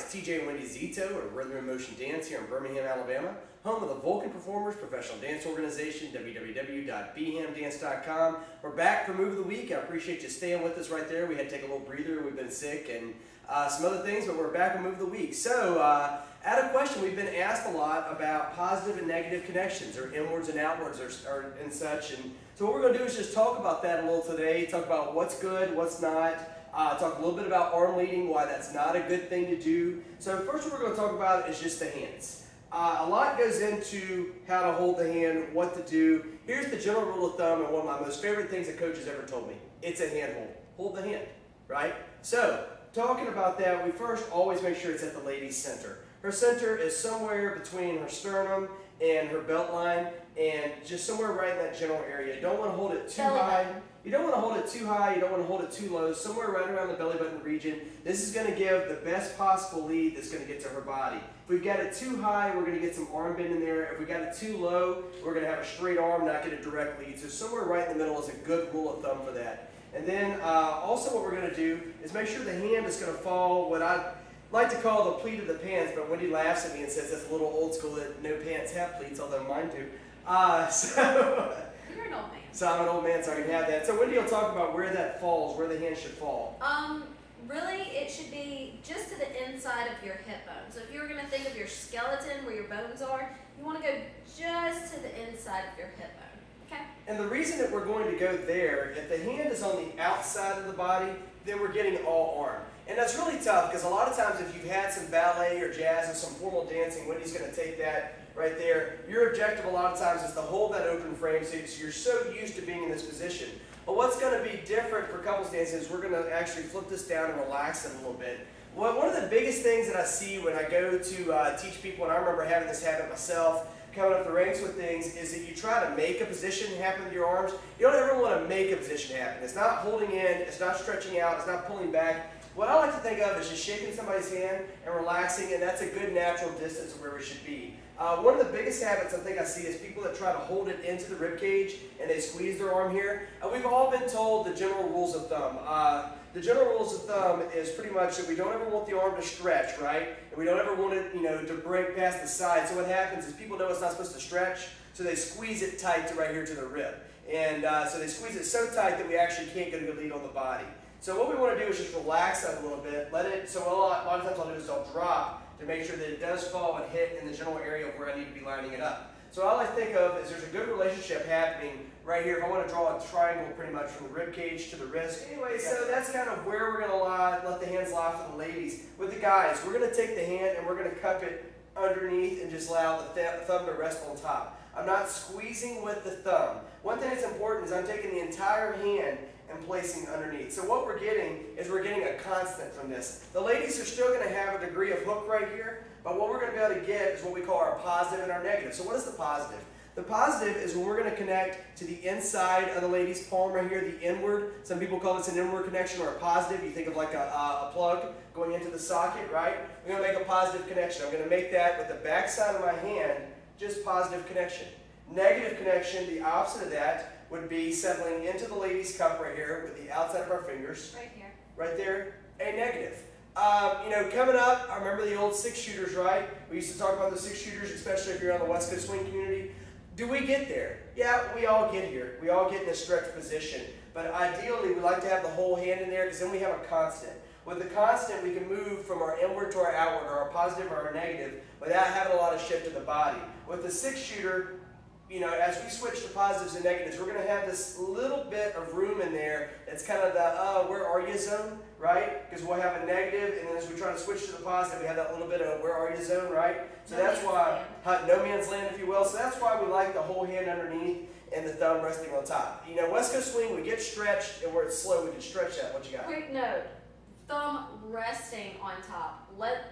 it's TJ and Wendy Zito at Rhythm and Motion Dance here in Birmingham, Alabama, home of the Vulcan Performers Professional Dance Organization, www.bhamdance.com. We're back for Move of the Week. I appreciate you staying with us right there. We had to take a little breather. We've been sick and some other things, but we're back on Move of the Week. So, at a question, we've been asked a lot about positive and negative connections, or inwards and outwards, or and such. And so what we're going to do is just talk about that a little today, talk about what's good, what's not, talk a little bit about arm leading, why that's not a good thing to do. So first what we're going to talk about is just the hands. A lot goes into how to hold the hand, what to do. Here's the general rule of thumb, and one of my most favorite things a coach has ever told me. It's a hand hold. Hold the hand, right? So, talking about that, we first always make sure it's at the lady's center. Her center is somewhere between her sternum and her belt line, and just somewhere right in that general area. You don't want to hold it too high. You don't want to hold it too high. You don't want to hold it too low. Somewhere right around the belly button region. This is going to give the best possible lead that's going to get to her body. If we've got it too high, we're going to get some arm bend in there. If we got it too low, we're going to have a straight arm, not get a direct lead. So somewhere right in the middle is a good rule of thumb for that. And then also what we're going to do is make sure the hand is going to fall what I like to call the pleat of the pants, but Wendy laughs at me and says that's a little old school that no pants have pleats, although mine do. You're an old man. So I'm an old man, so I can have that. So Wendy will talk about where that falls, where the hand should fall. Really, it should be just to the inside of your hip bone. So if you were going to think of your skeleton, where your bones are, you want to go just to the inside of your hip bone. Okay? And the reason that we're going to go there, if the hand is on the outside of the body, then we're getting all arm. And that's really tough because a lot of times if you've had some ballet or jazz or some formal dancing, Wendy's going to take that right there. Your objective a lot of times is to hold that open frame so you're so used to being in this position. But what's going to be different for couples dancing is we're going to actually flip this down and relax it a little bit. Well, one of the biggest things that I see when I go to teach people, and I remember having this habit myself, coming up the ranks with things, is that you try to make a position happen with your arms. You don't ever want to make a position happen. It's not holding in, it's not stretching out, it's not pulling back. What I like to think of is just shaking somebody's hand and relaxing, and that's a good natural distance of where we should be. One of the biggest habits I think I see is people that try to hold it into the rib cage and they squeeze their arm here. We've all been told the general rules of thumb. The general rules of thumb is pretty much that we don't ever want the arm to stretch, right? And we don't ever want it, to break past the side. So what happens is people know it's not supposed to stretch, so they squeeze it tight to right here to the rib. And so they squeeze it so tight that we actually can't get a good lead on the body. So what we want to do is just relax that a little bit. Let it. So a lot of times I'll do is I'll drop to make sure that it does fall and hit in the general area of where I need to be lining it up. So all I think of is there's a good relationship happening right here. If I want to draw a triangle pretty much from the rib cage to the wrist. Anyway, so that's kind of where we're going to let the hands lie for the ladies. With the guys, we're going to take the hand and we're going to cup it underneath and just allow the thumb to rest on top. I'm not squeezing with the thumb. One thing that's important is I'm taking the entire hand and placing underneath. So what we're getting is we're getting a constant from this. The ladies are still going to have a degree of hook right here, but what we're going to be able to get is what we call our positive and our negative. So what is the positive? The positive is when we're going to connect to the inside of the lady's palm right here, the inward. Some people call this an inward connection or a positive. You think of like a plug going into the socket, right? We're going to make a positive connection. I'm going to make that with the back side of my hand, just positive connection. Negative connection, the opposite of that, would be settling into the lady's cup right here with the outside of our fingers. Right here. Right there, a negative. Coming up, I remember the old 6-shooters, right? We used to talk about the 6-shooters, especially if you're on the West Coast swing community. Do we get there? Yeah, we all get here. We all get in a stretch position. But ideally, we like to have the whole hand in there because then we have a constant. With the constant, we can move from our inward to our outward, or our positive or our negative, without having a lot of shift in the body. With the 6-shooter, as we switch to positives and negatives, we're going to have this little bit of room in there. It's kind of the, where are you zone, right? Because we'll have a negative, and then as we try to switch to the positive, we have that little bit of where are you zone, right? So that's why, no man's land, if you will. So that's why we like the whole hand underneath and the thumb resting on top. West Coast swing, we get stretched, and where it's slow, we can stretch that. What you got? Quick note, thumb resting on top. Let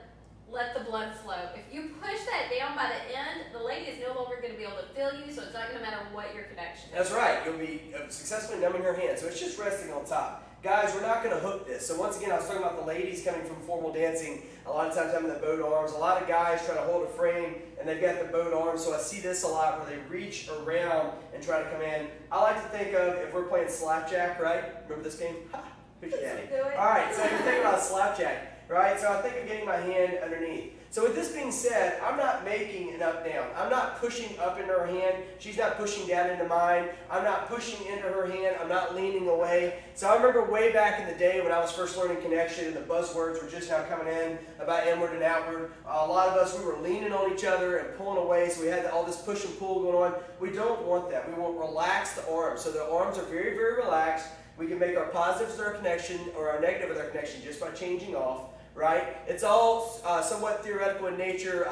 the blood flow. If you push that down by the end, the lady is no longer going to be able to feel you, so it's not going to matter what your connection is. That's right. You'll be successfully numbing her hand. So it's just resting on top. Guys, we're not going to hook this. So once again, I was talking about the ladies coming from formal dancing, a lot of times having the bowed arms. A lot of guys try to hold a frame, and they've got the bowed arms. So I see this a lot where they reach around and try to come in. I like to think of, if we're playing slapjack, right? Remember this game? Ha! Who's your daddy? All right, so if you're thinking about slapjack, right? So I think of getting my hand underneath. So with this being said, I'm not making an up-down. I'm not pushing up into her hand. She's not pushing down into mine. I'm not pushing into her hand. I'm not leaning away. So I remember way back in the day when I was first learning connection and the buzzwords were just now coming in about inward and outward. A lot of us, we were leaning on each other and pulling away, so we had all this push and pull going on. We don't want that. We want relaxed arms. So the arms are very, very relaxed. We can make our positives with our connection or our negative with our connection just by changing off. Right? It's all somewhat theoretical in nature.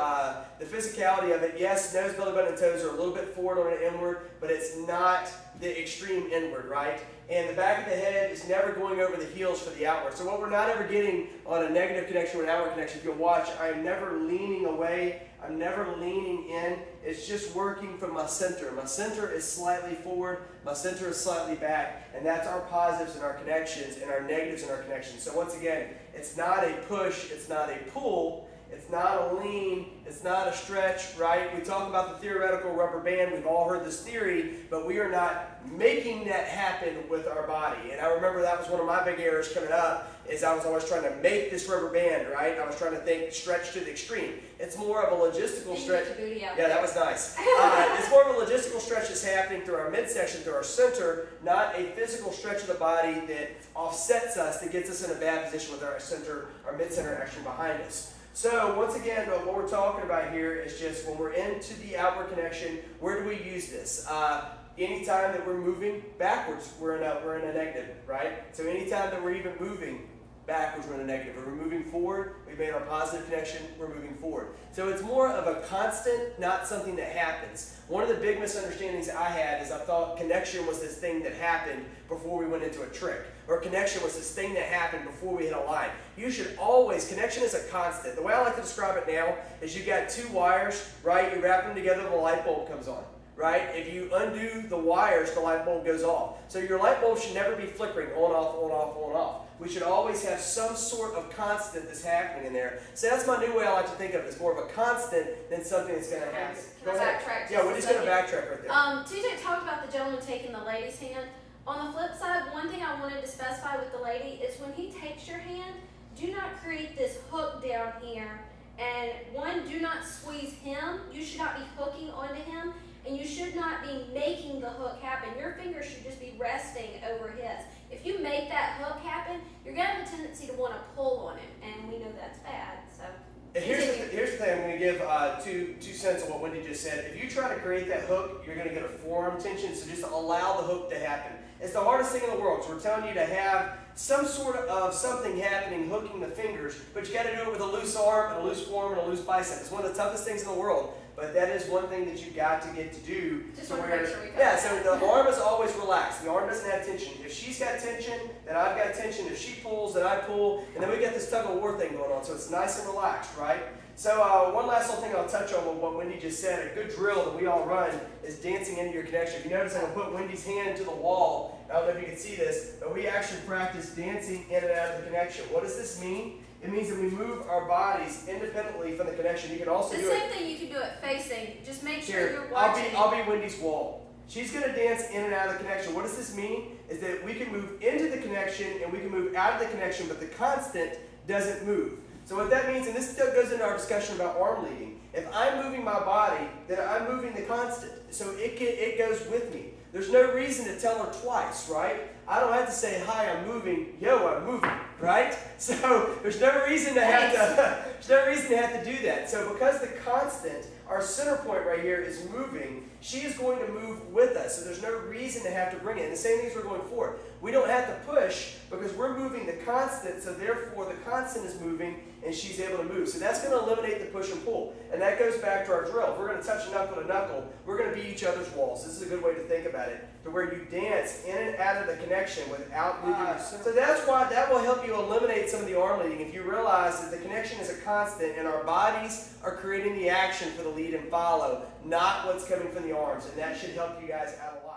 The physicality of it, yes, nose, belly button, and toes are a little bit forward on an inward, but it's not the extreme inward, right? And the back of the head is never going over the heels for the outward. So what we're not ever getting on a negative connection or an outward connection, if you'll watch, I'm never leaning away. I'm never leaning in. It's just working from my center. My center is slightly forward. My center is slightly back. And that's our positives and our connections and our negatives and our connections. So once again, it's not a push. It's not a pull. It's not a lean. It's not a stretch, right? We talk about the theoretical rubber band. We've all heard this theory, but we are not making that happen with our body. And I remember that was one of my big errors coming up, is I was always trying to make this rubber band, right? I was trying to think stretch to the extreme. It's more of a logistical stretch. Yeah, that was nice. It's more of a logistical stretch that's happening through our midsection, through our center, not a physical stretch of the body that offsets us, that gets us in a bad position with our center, our mid-center actually behind us. So once again, what we're talking about here is just when we're into the outward connection, where do we use this? Anytime that we're moving backwards, we're in a negative, right? So anytime that we're even moving backwards, we're in a negative. If we're moving forward, we've made our positive connection, we're moving forward. So it's more of a constant, not something that happens. One of the big misunderstandings I had is I thought connection was this thing that happened before we went into a trick. Or connection was this thing that happened before we hit a line. You should always, connection is a constant. The way I like to describe it now is you've got two wires, right? You wrap them together, the light bulb comes on. Right? If you undo the wires, the light bulb goes off. So your light bulb should never be flickering on, off, on, off, on, off. We should always have some sort of constant that's happening in there. So that's my new way I like to think of it. It's more of a constant than something that's going to happen. Can I backtrack? Yeah, we're just going to backtrack right there. TJ talked about the gentleman taking the lady's hand. On the flip side, one thing I wanted to specify with the lady is when he takes your hand, do not create this hook down here. And one, do not squeeze him. You should not be hooking onto him. And you should not be making the hook happen. Your fingers should just be resting over his. If you make that hook happen, you're going to have a tendency to want to pull on him. And we know that's bad. So here's the thing. I'm going to give two cents on what Wendy just said. If you try to create that hook, you're going to get a forearm tension. So just allow the hook to happen. It's the hardest thing in the world. So we're telling you to have some sort of something happening, hooking the fingers. But you got to do it with a loose arm and a loose forearm and a loose bicep. It's one of the toughest things in the world. But that is one thing that you've got to get to do. Just want to make sure we got yeah, so the arm is always relaxed. The arm doesn't have tension. If she's got tension, then I've got tension. If she pulls, then I pull. And then we get this tug of war thing going on. So it's nice and relaxed, right? So one last little thing I'll touch on with what Wendy just said. A good drill that we all run is dancing into your connection. If you notice, I'm going to put Wendy's hand to the wall. I don't know if you can see this, but we actually practice dancing in and out of the connection. What does this mean? It means that we move our bodies independently from the connection. You can also do it. The same thing you can do it facing. Just make sure you're watching. I'll be Wendy's wall. She's going to dance in and out of the connection. What does this mean? Is that we can move into the connection and we can move out of the connection, but the constant doesn't move. So what that means, and this goes into our discussion about arm leading. If I'm moving my body, then I'm moving the constant. So it goes with me. There's no reason to tell her twice, right? I don't have to say, hi, I'm moving, yo, I'm moving, right? So there's no reason to have to do that. So because the constant, our center point right here is moving, she is going to move with us. So there's no reason to have to bring it. And the same thing as we're going forward. We don't have to push because we're moving the constant, so therefore the constant is moving and she's able to move. So that's going to eliminate the push and pull. And that goes back to our drill. If we're going to touch knuckle to knuckle, we're going to beat each other's walls. This is a good way to think about it, to where you dance in and out of the connection without moving. So that's why that will help you eliminate some of the arm leading. If you realize that the connection is a constant and our bodies are creating the action for the lead and follow, not what's coming from the arms. And that should help you guys out a lot.